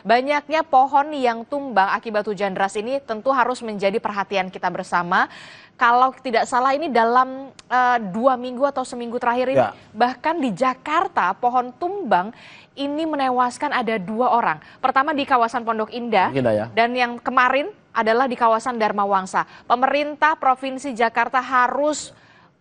Banyaknya pohon yang tumbang akibat hujan deras ini tentu harus menjadi perhatian kita bersama. Kalau tidak salah ini dalam 2 minggu atau seminggu terakhir ini, bahkan di Jakarta pohon tumbang ini menewaskan ada 2 orang. Pertama di kawasan Pondok Indah, dan yang kemarin adalah di kawasan Dharma Wangsa. Pemerintah Provinsi Jakarta harus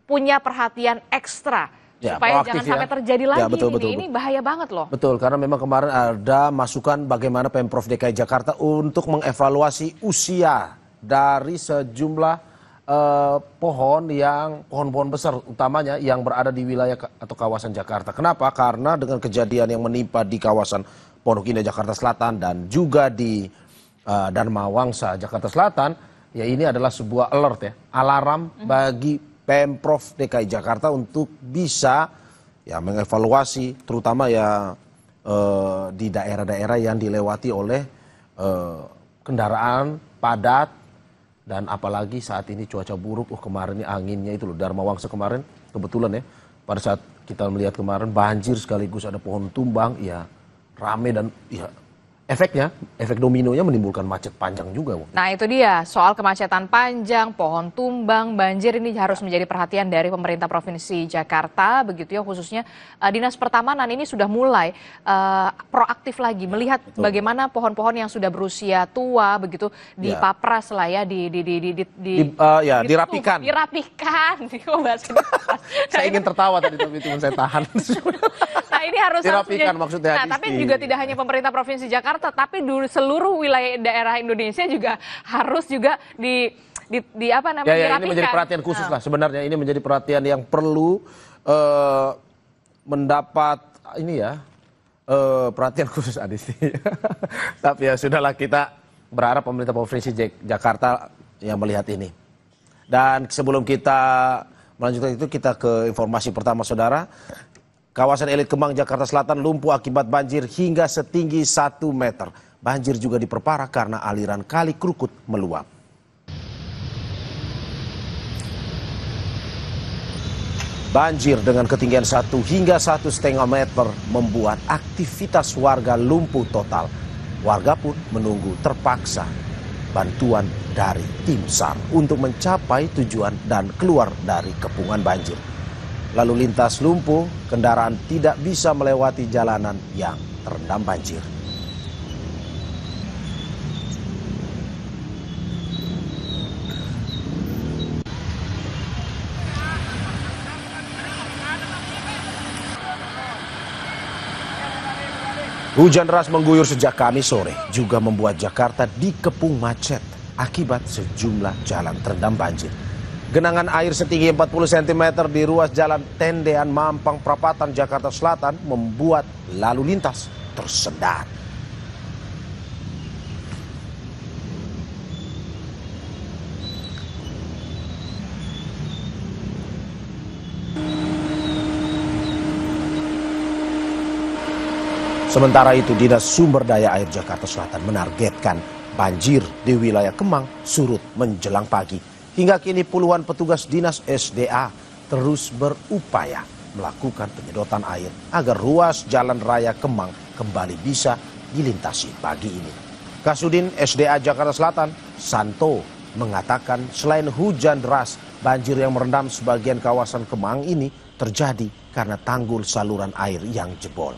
punya perhatian ekstra supaya jangan sampai terjadi lagi. Betul. Ini bahaya banget loh. Betul, karena memang kemarin ada masukan bagaimana Pemprov DKI Jakarta untuk mengevaluasi usia dari sejumlah pohon-pohon besar, utamanya yang berada di wilayah atau kawasan Jakarta. Kenapa? Karena dengan kejadian yang menimpa di kawasan Pondok Indah Jakarta Selatan dan juga di Dharma Wangsa Jakarta Selatan, ya ini adalah sebuah alert ya, alarm bagi Pemprov DKI Jakarta untuk bisa ya mengevaluasi terutama ya di daerah-daerah yang dilewati oleh kendaraan padat. Dan apalagi saat ini cuaca buruk, kemarin ini anginnya itu loh, Dharma Wangsa kemarin kebetulan ya, pada saat kita melihat kemarin banjir sekaligus ada pohon tumbang, ya rame dan ya efek dominonya menimbulkan macet panjang juga. Nah itu dia, soal kemacetan panjang, pohon tumbang, banjir ini harus menjadi perhatian dari pemerintah Provinsi Jakarta, begitu ya, khususnya Dinas Pertamanan ini sudah mulai proaktif lagi melihat bagaimana pohon-pohon yang sudah berusia tua begitu dipapras lah ya, dirapikan. Saya ingin tertawa tadi tapi cuma saya tahan. Nah ini harus dirapikan maksudnya. Nah, tapi juga tidak hanya pemerintah Provinsi Jakarta, tapi di seluruh wilayah daerah Indonesia juga harus juga dirapikan. Ini menjadi perhatian khusus lah sebenarnya, ini menjadi perhatian yang perlu mendapat perhatian khusus Adisti. Tapi ya sudahlah, kita berharap pemerintah Provinsi Jakarta yang melihat ini. Dan sebelum kita melanjutkan itu, kita ke informasi pertama saudara. Kawasan elit Kemang, Jakarta Selatan lumpuh akibat banjir hingga setinggi 1 meter. Banjir juga diperparah karena aliran Kali Krukut meluap. Banjir dengan ketinggian 1 hingga 1,5 meter membuat aktivitas warga lumpuh total. Warga pun menunggu terpaksa bantuan dari tim SAR untuk mencapai tujuan dan keluar dari kepungan banjir. Lalu lintas lumpuh, kendaraan tidak bisa melewati jalanan yang terendam banjir. Hujan deras mengguyur sejak Kamis sore juga membuat Jakarta dikepung macet akibat sejumlah jalan terendam banjir. Genangan air setinggi 40 cm di ruas jalan Tendean Mampang Prapatan Jakarta Selatan membuat lalu lintas tersendat. Sementara itu, Dinas Sumber Daya Air Jakarta Selatan menargetkan banjir di wilayah Kemang surut menjelang pagi. Hingga kini puluhan petugas Dinas SDA terus berupaya melakukan penyedotan air agar ruas Jalan Raya Kemang kembali bisa dilintasi pagi ini. Kasudin SDA Jakarta Selatan, Santo, mengatakan selain hujan deras, banjir yang merendam sebagian kawasan Kemang ini terjadi karena tanggul saluran air yang jebol.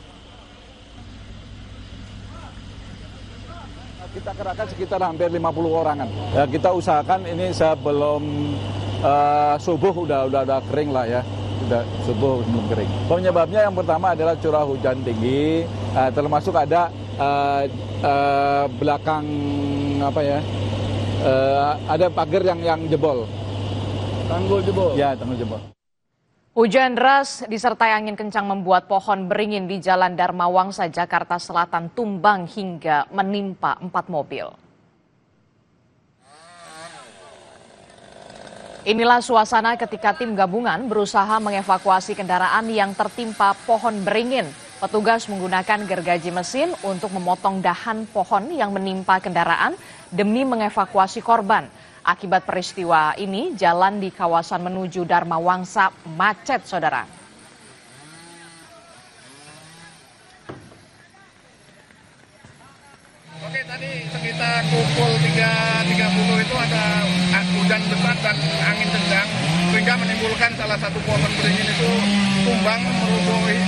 Kita kerahkan sekitar hampir 50 orangan. Ya, kita usahakan ini sebelum subuh udah kering lah ya. Sudah subuh belum kering. Penyebabnya yang pertama adalah curah hujan tinggi, termasuk ada belakang ada pagar yang jebol. Tanggul jebol. Ya, tanggul jebol. Hujan deras disertai angin kencang membuat pohon beringin di Jalan Dharma Wangsa, Jakarta Selatan tumbang hingga menimpa 4 mobil. Inilah suasana ketika tim gabungan berusaha mengevakuasi kendaraan yang tertimpa pohon beringin. Petugas menggunakan gergaji mesin untuk memotong dahan pohon yang menimpa kendaraan demi mengevakuasi korban. Akibat peristiwa ini, jalan di kawasan menuju Dharma Wangsa macet, saudara. tadi sekitar pukul 3.30 itu ada hujan besar dan angin kencang sehingga menimbulkan salah satu pohon beringin itu tumbang merobohin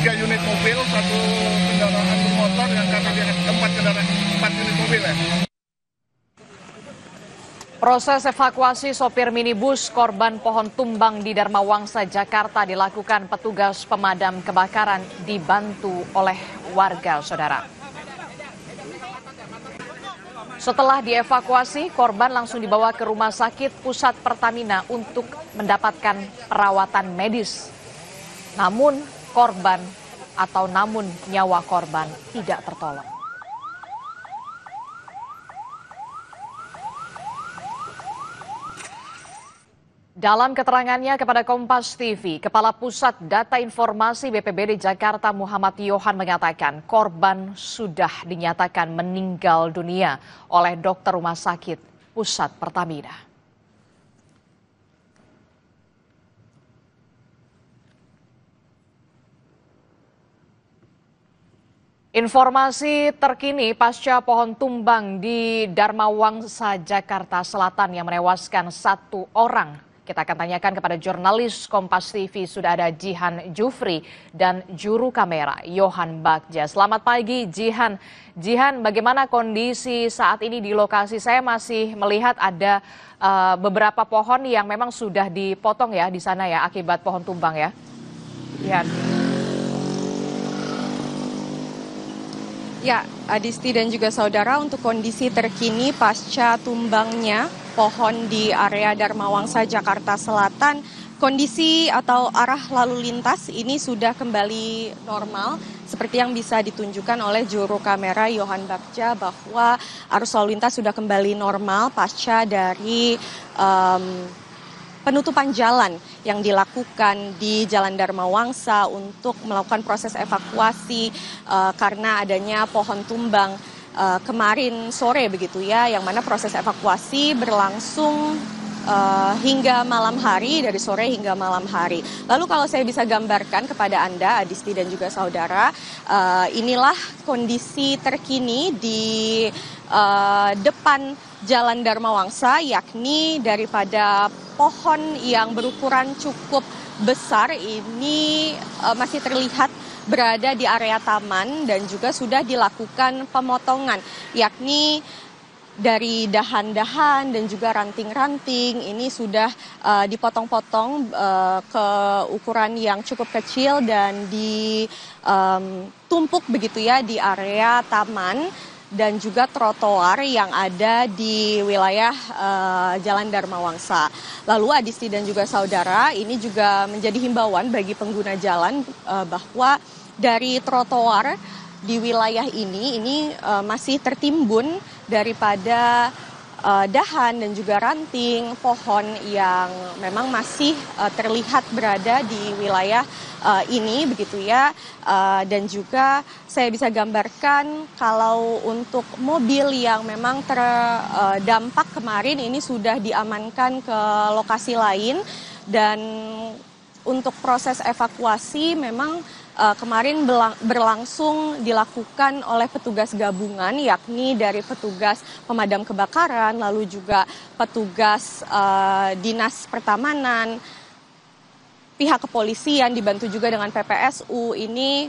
3 unit mobil, 1 kendaraan bermotor dan empat unit mobil ya. Proses evakuasi sopir minibus korban pohon tumbang di Dharma Wangsa, Jakarta dilakukan petugas pemadam kebakaran dibantu oleh warga, saudara. Setelah dievakuasi, korban langsung dibawa ke Rumah Sakit Pusat Pertamina untuk mendapatkan perawatan medis. Namun nyawa korban tidak tertolong. Dalam keterangannya kepada Kompas TV, Kepala Pusat Data Informasi BPBD Jakarta Muhammad Yohan mengatakan korban sudah dinyatakan meninggal dunia oleh dokter Rumah Sakit Pusat Pertamina. Informasi terkini pasca pohon tumbang di Dharma Wangsa, Jakarta Selatan yang menewaskan 1 orang. Kita akan tanyakan kepada jurnalis Kompas TV, sudah ada Jihan Jufri dan juru kamera Yohan Bagja. Selamat pagi Jihan. Jihan, bagaimana kondisi saat ini di lokasi? Saya masih melihat ada beberapa pohon yang memang sudah dipotong ya di sana ya akibat pohon tumbang ya. Jihan. Ya, Adisti dan juga saudara, untuk kondisi terkini pasca tumbangnya pohon di area Dharma Wangsa, Jakarta Selatan, kondisi atau arah lalu lintas ini sudah kembali normal. Seperti yang bisa ditunjukkan oleh juru kamera Yohan Bagja bahwa arus lalu lintas sudah kembali normal pasca dari penutupan jalan yang dilakukan di Jalan Dharma Wangsa untuk melakukan proses evakuasi karena adanya pohon tumbang kemarin sore begitu ya, yang mana proses evakuasi berlangsung hingga malam hari, dari sore hingga malam hari. Lalu kalau saya bisa gambarkan kepada Anda, Adisti dan juga saudara, inilah kondisi terkini di depan Jalan Dharma Wangsa, yakni daripada pohon yang berukuran cukup besar ini masih terlihat berada di area taman dan juga sudah dilakukan pemotongan, yakni dari dahan-dahan dan juga ranting-ranting ini sudah dipotong-potong ke ukuran yang cukup kecil dan ditumpuk begitu ya di area taman dan juga trotoar yang ada di wilayah Jalan Dharma Wangsa. Lalu Adisti dan juga saudara, ini juga menjadi himbauan bagi pengguna jalan bahwa dari trotoar di wilayah ini masih tertimbun daripada dahan dan juga ranting pohon yang memang masih terlihat berada di wilayah ini begitu ya, dan juga saya bisa gambarkan kalau untuk mobil yang memang terdampak kemarin ini sudah diamankan ke lokasi lain, dan untuk proses evakuasi memang kemarin berlangsung dilakukan oleh petugas gabungan, yakni dari petugas pemadam kebakaran, lalu juga petugas dinas pertamanan, pihak kepolisian dibantu juga dengan PPSU ini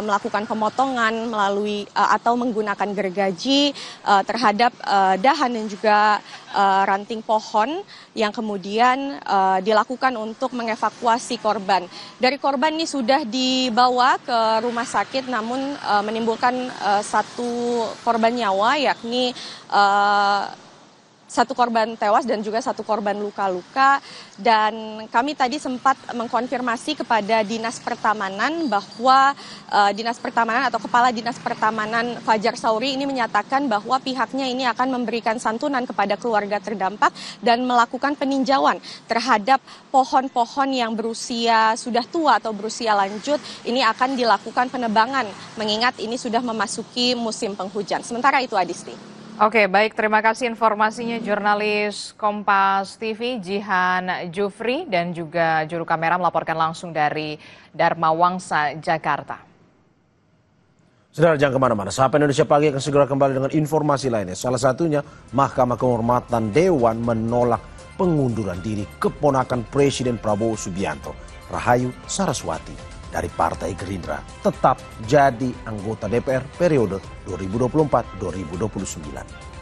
melakukan pemotongan melalui atau menggunakan gergaji terhadap dahan dan juga ranting pohon yang kemudian dilakukan untuk mengevakuasi korban. Dari korban ini sudah dibawa ke rumah sakit, namun menimbulkan 1 korban nyawa, yakni 1 korban tewas dan juga 1 korban luka-luka. Dan kami tadi sempat mengkonfirmasi kepada Dinas Pertamanan bahwa Dinas Pertamanan atau Kepala Dinas Pertamanan Fajar Sauri ini menyatakan bahwa pihaknya ini akan memberikan santunan kepada keluarga terdampak dan melakukan peninjauan terhadap pohon-pohon yang berusia sudah tua atau berusia lanjut. Ini akan dilakukan penebangan mengingat ini sudah memasuki musim penghujan. Sementara itu, Adisti. Oke, baik. Terima kasih informasinya jurnalis Kompas TV Jihan Jufri dan juga juru kamera melaporkan langsung dari Dharma Wangsa, Jakarta. Saudara, jangan kemana-mana. Sapa Indonesia Pagi akan segera kembali dengan informasi lainnya. Salah satunya, Mahkamah Kehormatan Dewan menolak pengunduran diri keponakan Presiden Prabowo Subianto, Rahayu Saraswati, dari Partai Gerindra, tetap jadi anggota DPR periode 2024-2029.